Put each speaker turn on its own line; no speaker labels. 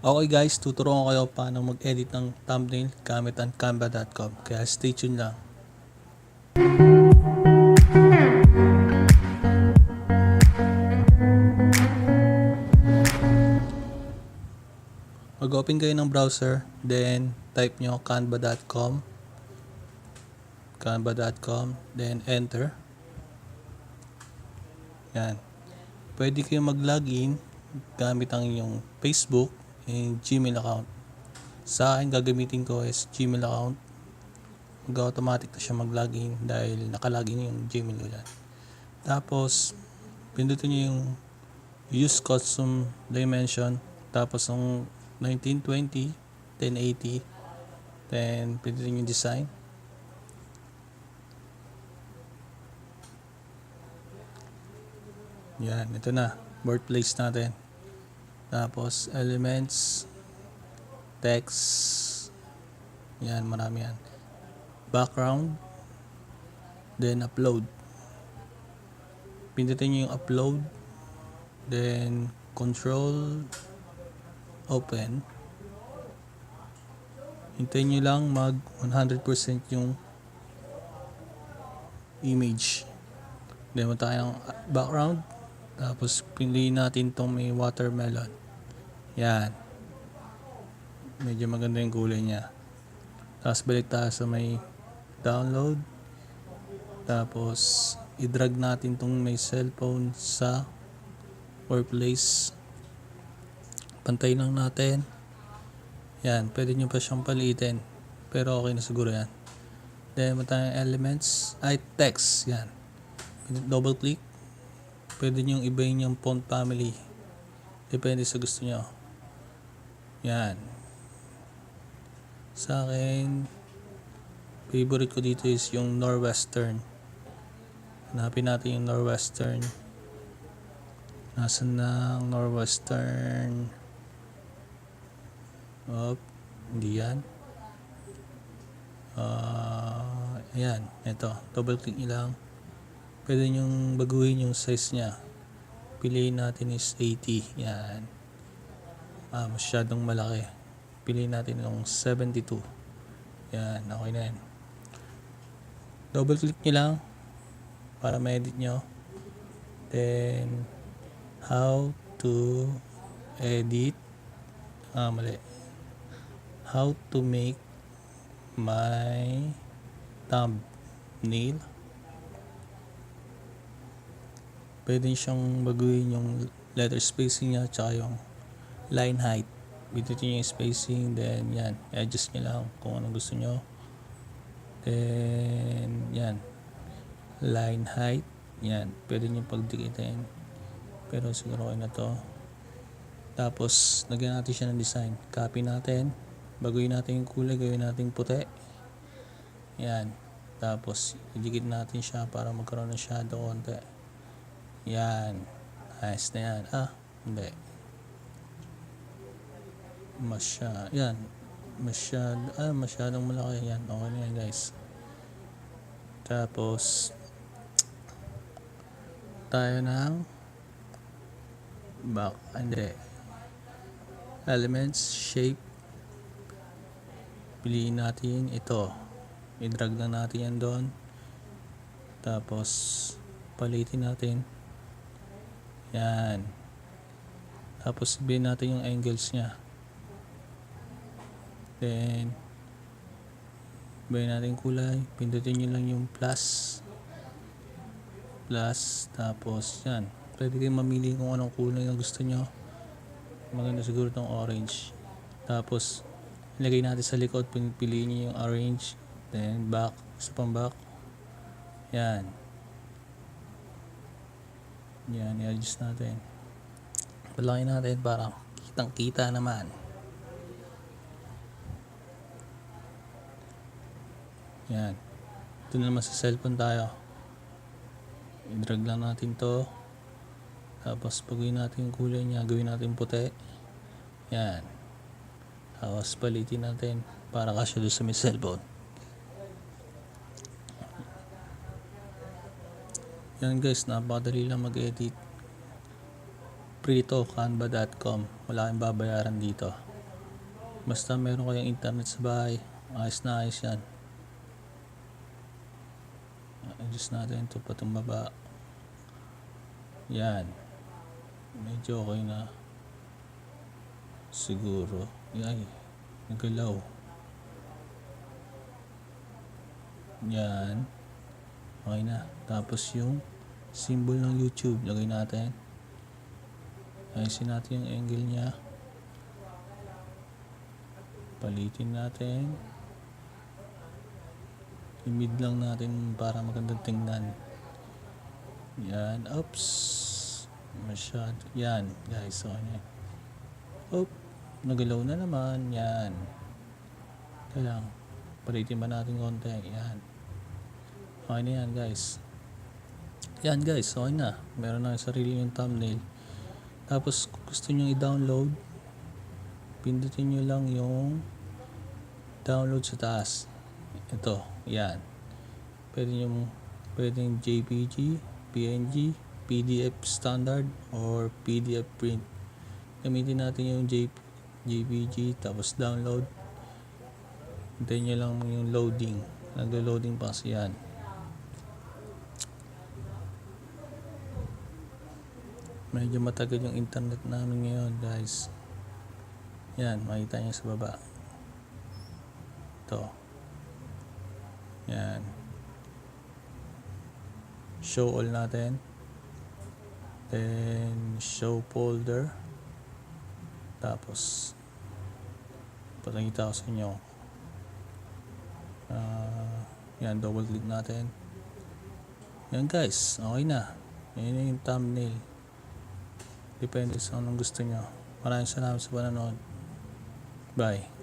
Okay guys, tuturuan ko kayo paano mag-edit ng thumbnail gamit ang canva.com. Kaya stay tuned lang. Mag-open kayo ng browser, then type nyo canva.com, then enter. Yan. Pwede kayo mag-login gamit ang inyong Facebook and Gmail account. Sa akin, gagamitin ko is Gmail account. Mag-automatic na siya mag-login dahil nakalagin yung Gmail ko dyan. Tapos, pindutin nyo yung use custom dimension. Tapos, ang 1920, 1080. Then, pindutin yung design. Yan, ito na. Birthplace natin. Tapos, elements, text. Yan, marami yan. Background. Then, upload. Pindutin nyo yung upload. Then, control, open. Hintayin nyo lang mag 100% yung image. Then, punta tayo ng background. Tapos, piliin natin tong may watermelon. Yan. Medyo maganda yung kulay niya. Tapos, balik tayo sa may download. Tapos, i-drag natin tong may cellphone sa workplace. Pantay lang natin. Yan. Pwede nyo pa siyang paliitin. Pero okay na siguro yan. Then, punta tayong elements. Text. Yan. Double click. Pwede nyo ibahin yung font family. Depende sa gusto nyo. Yan. Sa akin, favorite ko dito is yung Northwestern. Hanapin natin yung Northwestern. Nasaan na ang Northwestern? Hindi yan. Ayan. Ito. Double click nyo lang. Pwede nyong baguhin yung size niya. Piliin natin is 80. Yan. Masyadong malaki. Piliin natin yung 72. Yan. Okay na yan. Double click nyo lang para ma-edit nyo. Then, how to edit. Mali. How to make my thumbnail. Pwede siyang baguhin yung letter spacing niya tsaka yung line height. Pindutin yung spacing, then yan, adjust nyo lang kung anong gusto nyo. Then yan, line height, yan, pwede nyo pagdikitin, pero siguro okay na to. Tapos lagyan natin siya ng design, copy natin, baguhin natin yung kulay, gawin natin puti. Yan, tapos idikit natin siya para magkaroon ng shadow konti. Yan. Ayos na yan. Hindi. Masyadong malaki yan. Okay na yan guys. Tapos, tayo ng elements, shape. Piliin natin ito. I-drag lang natin yan doon. Tapos, palitin natin. Yan. Tapos sabihin natin yung angles niya. Then sabihin natin kulay. Pindutin nyo lang yung plus. Tapos yan. Pwede kayong mamili kung anong kulay na gusto nyo. Maganda siguro itong orange. Tapos ilagay natin sa likod. Piliin nyo yung orange. Then back. Isa pang back. Yan. Yan, i-adjust natin. Palaki natin para kitang-kita naman. Yan. Ito naman sa cellphone tayo. I-drag lang natin to. Tapos pagawin natin yung kulay niya, gawin natin puti. Yan. Tapos palitin natin para kasya doon sa may cellphone. Yan guys, napakadali lang mag-edit. Free to, canva.com. Wala kang babayaran dito. Basta meron kayong internet sa bahay, ayos na ayos yan. Adjust natin ito pa itong baba. Yan. Medyo okay na. Siguro. Ay, nagalaw. Yan. Okay na. Tapos yung symbol ng YouTube, lagay natin. Ayusin natin yung angle niya. Palitin natin. I-mid lang natin para magandang tingnan. Yan. Oops. Masyado. Yan, guys. So, yan. Oop. Nagalaw na naman. Yan. Kaya lang. Palitin ba natin konti? Yan. Okay na yan, guys. Yan, guys. Okay na. Meron na sarili yung thumbnail. Tapos, kung gusto nyo i-download, pindutin nyo lang yung download sa taas. Ito. Yan. Pwedeng JPG, PNG, PDF standard, or PDF print. Gamitin natin yung JPG, tapos download. Hintayin nyo lang yung loading. Naglo-loading pa kasi yan. Medyo matagal yung internet namin ngayon, guys. Yan, makita nyo sa baba. Ito. Yan. Show all natin. Then, show folder. Tapos, patangita ko sa inyo. Yan, double click natin. Yan, guys. Okay na. Yan yung thumbnail. Depende sa anong gusto nyo. Maraming salamat sa panonood. Bye.